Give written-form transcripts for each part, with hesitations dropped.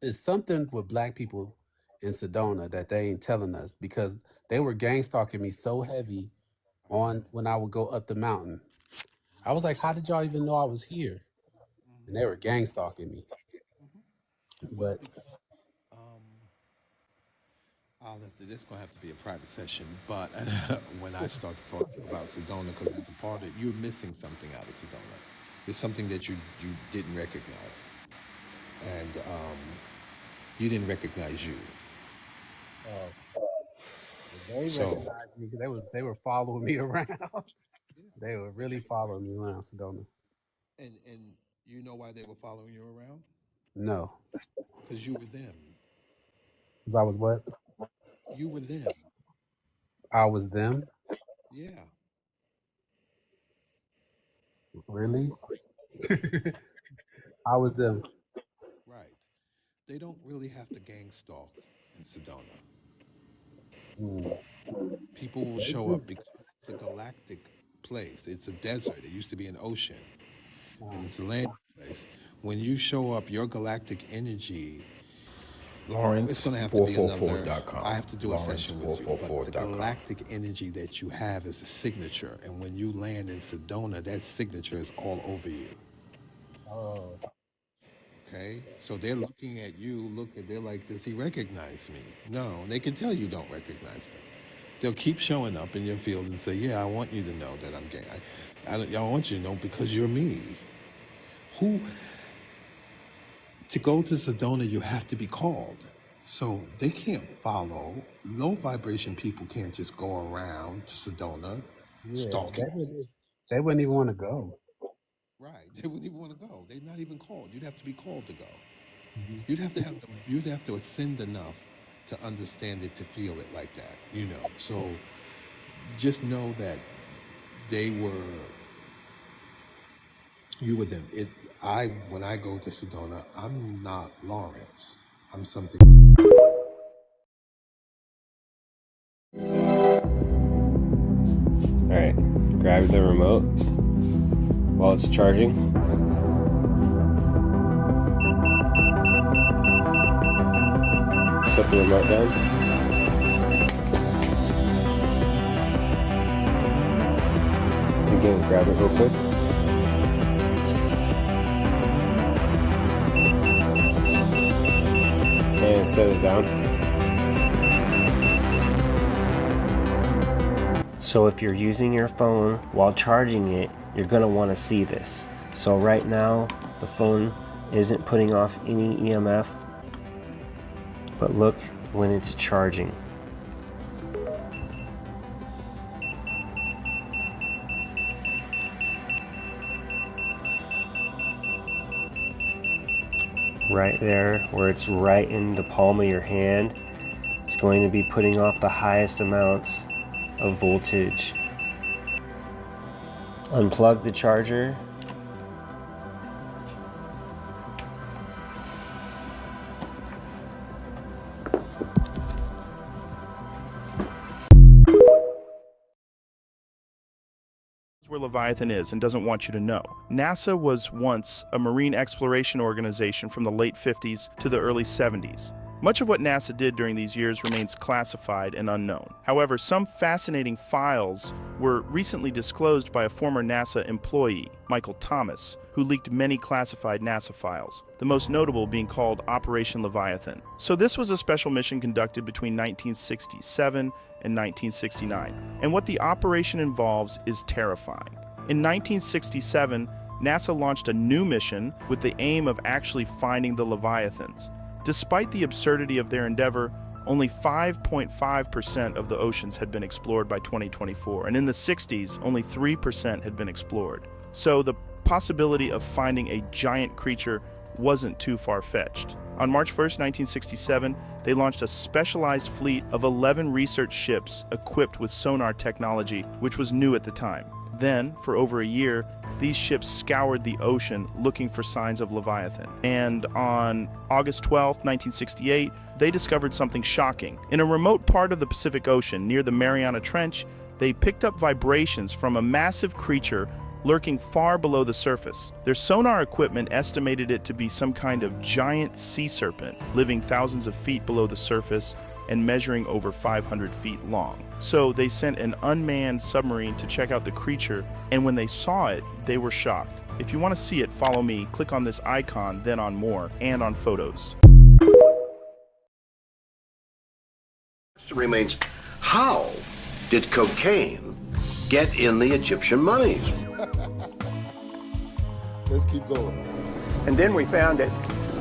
it's something with black people in Sedona that they ain't telling us because they were gang stalking me so heavy on when I would go up the mountain. I was like, how did y'all even know I was here? And they were gang stalking me. Well, But because this gonna have to be a private session. But when I start to talk about Sedona, because it's a part of you're missing something out of Sedona. It's something that you didn't recognize, and you didn't recognize you. uh, they So recognized me because they were following me around. They were yeah, really following me around Sedona. and you know why they were following you around? No, Because you were them. because I was what? You were them. I was them. Yeah, Really? I was them. right. They don't really have to gang stalk in Sedona. Mm. People will They show do. up because it's a galactic place. It's a desert. It used to be an ocean, and Um, it's a landing place. When you show up, your galactic energy, it's going to have to be another. I Lawrence444.com. have to do a session with you, but the Lawrence444.com. galactic energy that you have is a signature, and when you land in Sedona, that signature is all over you. oh, Okay, so they're looking at you. They're like, does he recognize me? No, they can tell you don't recognize them. They'll keep showing up in your field and say, "Yeah, I want you to know that I'm gay. I want you to know because you're me." Who to go to Sedona, you have to be called. So they can't follow. Low vibration people can't just go around to Sedona yeah. stalking. They wouldn't even want to go. Right? They wouldn't even want to go. They're not even called. You'd have to be called to go. Mhm. You'd have to have them. You'd have to ascend enough to understand it to feel it like that. So just know that they were you were them. It I when I go to Sedona, I'm not Lawrence. I'm something. All right, grab the remote while it's charging. Set the remote down. Again, grab it real quick. And set it down. So if you're using your phone while charging it, you're going to want to see this. So right now, the phone isn't putting off any EMF, but look when it's charging. Right there, where it's right in the palm of your hand, it's going to be putting off the highest amounts of voltage. Unplug the charger. Where Leviathan is and doesn't want you to know. NASA was once a marine exploration organization from the late 50s to the early 70s. Much of what NASA did during these years remains classified and unknown. However, some fascinating files were recently disclosed by a former NASA employee, Michael Thomas, who leaked many classified NASA files, the most notable being called Operation Leviathan. So this was a special mission conducted between 1967 and 1969, and what the operation involves is terrifying. In 1967, NASA launched a new mission with the aim of actually finding the Leviathans. Despite the absurdity of their endeavor, only 5.5% of the oceans had been explored by 2024, and in the 60s, only 3% had been explored. So the possibility of finding a giant creature wasn't too far-fetched. On March 1st, 1967, they launched a specialized fleet of 11 research ships equipped with sonar technology, which was new at the time. Then, for over a year, these ships scoured the ocean looking for signs of Leviathan. And on August 12, 1968, they discovered something shocking. In a remote part of the Pacific Ocean, near the Mariana Trench, they picked up vibrations from a massive creature lurking far below the surface. Their sonar equipment estimated it to be some kind of giant sea serpent, living thousands of feet below the surface and measuring over 500 feet long. So they sent an unmanned submarine to check out the creature, and when they saw it, they were shocked. If you want to see it, follow me. Click on this icon, then on more, and on photos. Remains, how did cocaine get in the Egyptian mummies? Let's keep going. And then we found that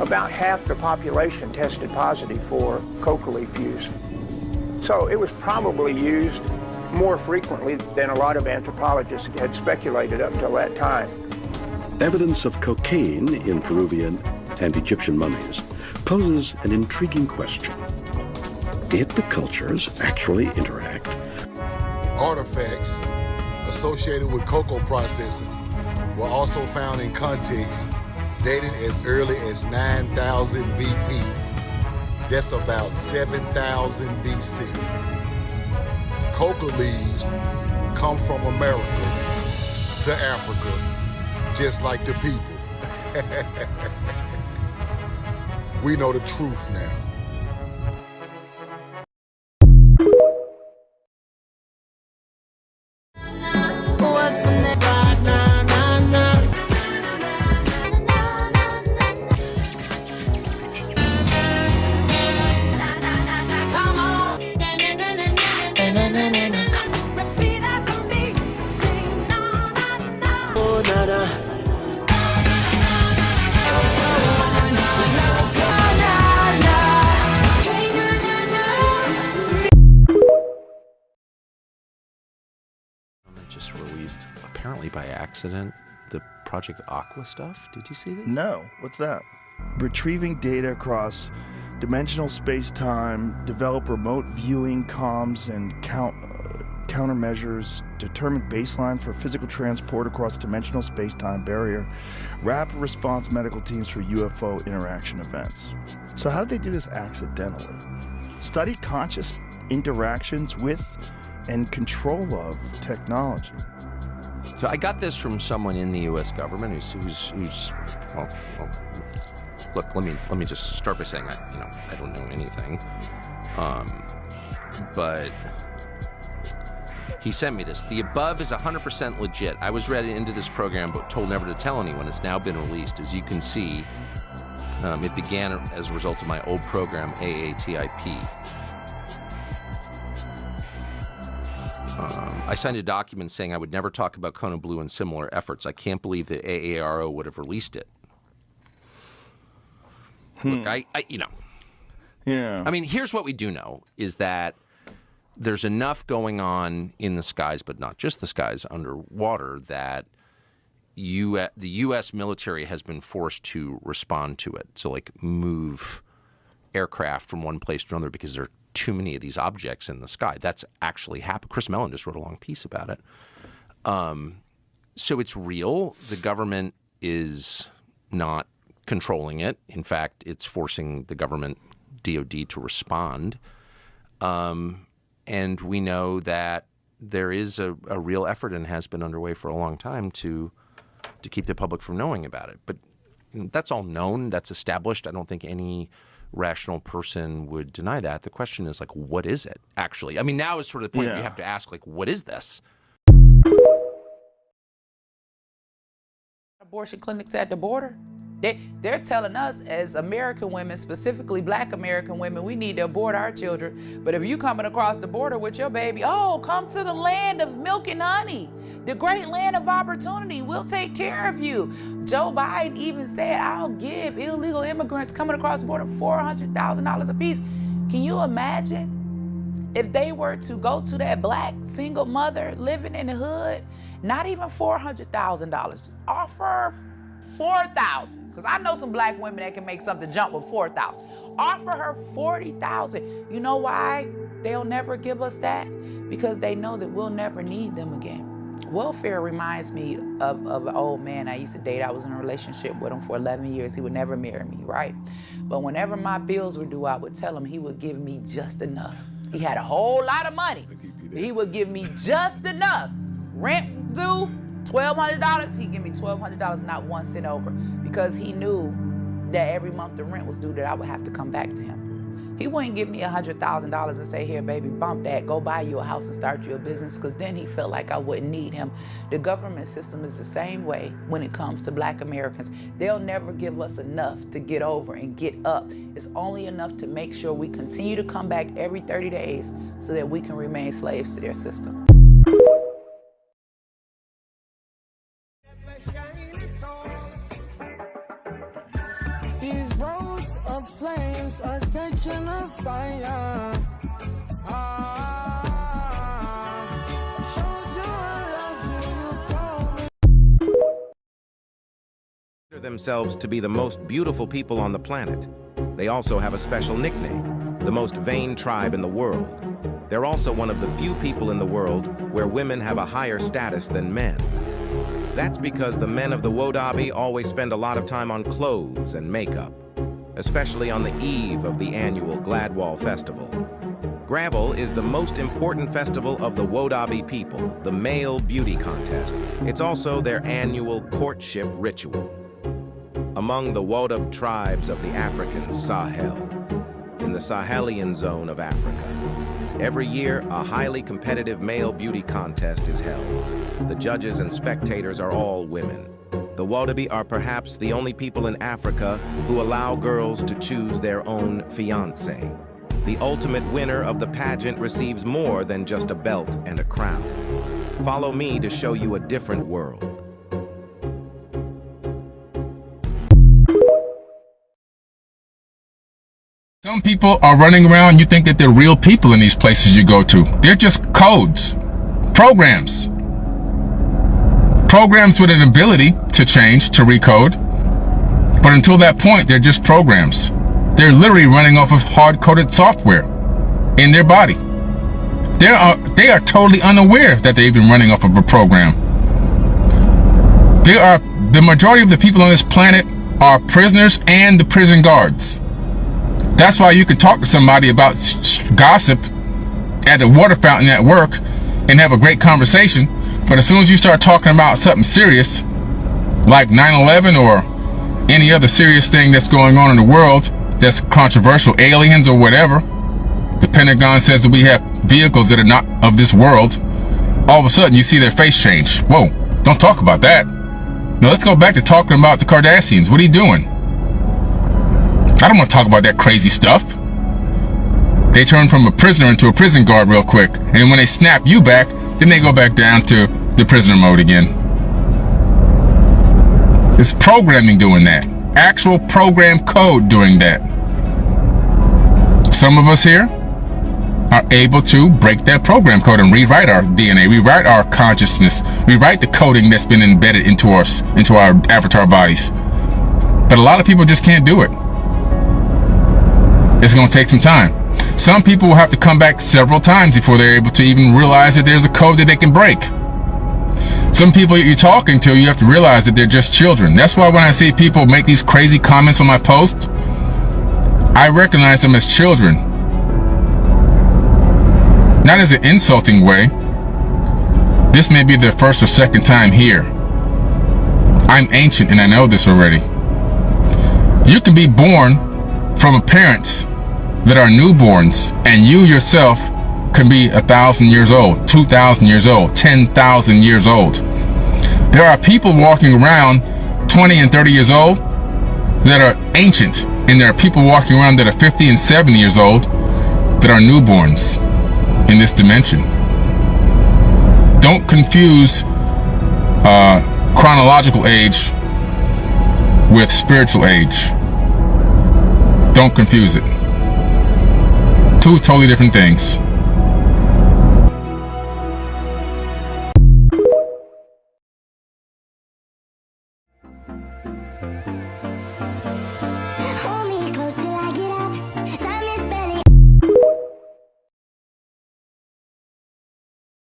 about half the population tested positive for coca leaf use. So it was probably used more frequently than a lot of anthropologists had speculated up until that time. Evidence of cocaine in Peruvian and Egyptian mummies poses an intriguing question. Did the cultures actually interact? Artifacts associated with cocoa processing were also found in contexts dated as early as 9,000 BP. That's about 7,000 BC. Coca leaves come from America to Africa, just like the people. We know the truth now. Just released, apparently by accident, the Project Aqua stuff. Did you see this? No, what's that? Retrieving data across dimensional space-time, develop remote viewing comms and countermeasures, determine baseline for physical transport across dimensional space-time barrier, rapid response medical teams for UFO interaction events. So how did they do this accidentally? Study conscious interactions with and control of technology. So I got this from someone in the U.S. government who's well, look, let me just start by saying I don't know anything, but he sent me this. The above is 100% legit. I was read into this program but told never to tell anyone. It's now been released. As you can see, it began as a result of my old program, AATIP. I signed a document saying I would never talk about Kona Blue and similar efforts. I can't believe the AARO would have released it. Look, Yeah. I mean, here's what we do know, is that there's enough going on in the skies, but not just the skies, underwater, that the U.S. military has been forced to respond to it. So, like, move aircraft from one place to another because there are too many of these objects in the sky. That's actually happened. Chris Mellon just wrote a long piece about it. So it's real. The government is not controlling it. In fact, it's forcing the government, DOD, to respond. And we know that there is a real effort, and has been underway for a long time, to keep the public from knowing about it. But that's all known. That's established. I don't think any rational person would deny that. The question is, like, what is it actually? I mean, now is sort of the point where you have to ask, like, what is this? Abortion clinics at the border. They're telling us as American women, specifically Black American women, we need to abort our children. But if you coming across the border with your baby, oh, come to the land of milk and honey, the great land of opportunity. We'll take care of you. Joe Biden even said, I'll give illegal immigrants coming across the border $400,000 apiece. Can you imagine if they were to go to that Black single mother living in the hood, not even $400,000, offer $4,000, because I know some Black women that can make something jump with $4,000. Offer her $40,000. You know why they'll never give us that? Because they know that we'll never need them again. Welfare reminds me of an old man I used to date. I was in a relationship with him for 11 years. He would never marry me, right? But whenever my bills were due, I would tell him he would give me just enough. He had a whole lot of money. He would give me just enough. Rent due, $1,200, he give me $1,200, not 1 cent over, because he knew that every month the rent was due, that I would have to come back to him. He wouldn't give me $100,000 and say, here, baby, bump that, go buy you a house and start you a business, because then he felt like I wouldn't need him. The government system is the same way when it comes to Black Americans. They'll never give us enough to get over and get up. It's only enough to make sure we continue to come back every 30 days so that we can remain slaves to their system. These roads of flames are catching a fire. Consider themselves to be the most beautiful people on the planet. They also have a special nickname, the most vain tribe in the world. They're also one of the few people in the world where women have a higher status than men. That's because the men of the Wodabi always spend a lot of time on clothes and makeup, especially on the eve of the annual Gladwall Festival. Gravel is the most important festival of the Wodabi people, the male beauty contest. It's also their annual courtship ritual. Among the Wodab tribes of the African Sahel, in the Sahelian zone of Africa, every year a highly competitive male beauty contest is held. The judges and spectators are all women. The Wodabi are perhaps the only people in Africa who allow girls to choose their own fiancé. The ultimate winner of the pageant receives more than just a belt and a crown. Follow me to show you a different world. Some people are running around, you think that they're real people in these places you go to. They're just codes, programs. Programs with an ability to change, to recode. But until that point, they're just programs. They're literally running off of hard-coded software in their body. They are totally unaware that they're even running off of a program. The majority of the people on this planet are prisoners and the prison guards. That's why you can talk to somebody about gossip at the water fountain at work and have a great conversation, but as soon as you start talking about something serious, like 9/11 or any other serious thing that's going on in the world that's controversial, aliens or whatever, the Pentagon says that we have vehicles that are not of this world, all of a sudden you see their face change. Whoa, don't talk about that. Now let's go back to talking about the Kardashians. What are you doing? I don't want to talk about that crazy stuff. They turn from a prisoner into a prison guard real quick, and when they snap you back, then they go back down to the prisoner mode again. It's programming doing that. Actual program code doing that. Some of us here are able to break that program code and rewrite our DNA, rewrite our consciousness, rewrite the coding that's been embedded into our avatar bodies. But a lot of people just can't do it. It's going to take some time. Some people will have to come back several times before they're able to even realize that there's a code that they can break. Some people you're talking to, you have to realize that they're just children. That's why when I see people make these crazy comments on my posts, I recognize them as children. Not as an insulting way. This may be their first or second time here. I'm ancient and I know this already. You can be born from parents that are newborns, and you yourself can be 1,000 years old, 2,000 years old, 10,000 years old. There are people walking around 20 and 30 years old that are ancient, and there are people walking around that are 50 and 70 years old that are newborns in this dimension. Don't confuse chronological age with spiritual age. Don't confuse it. Two totally different things.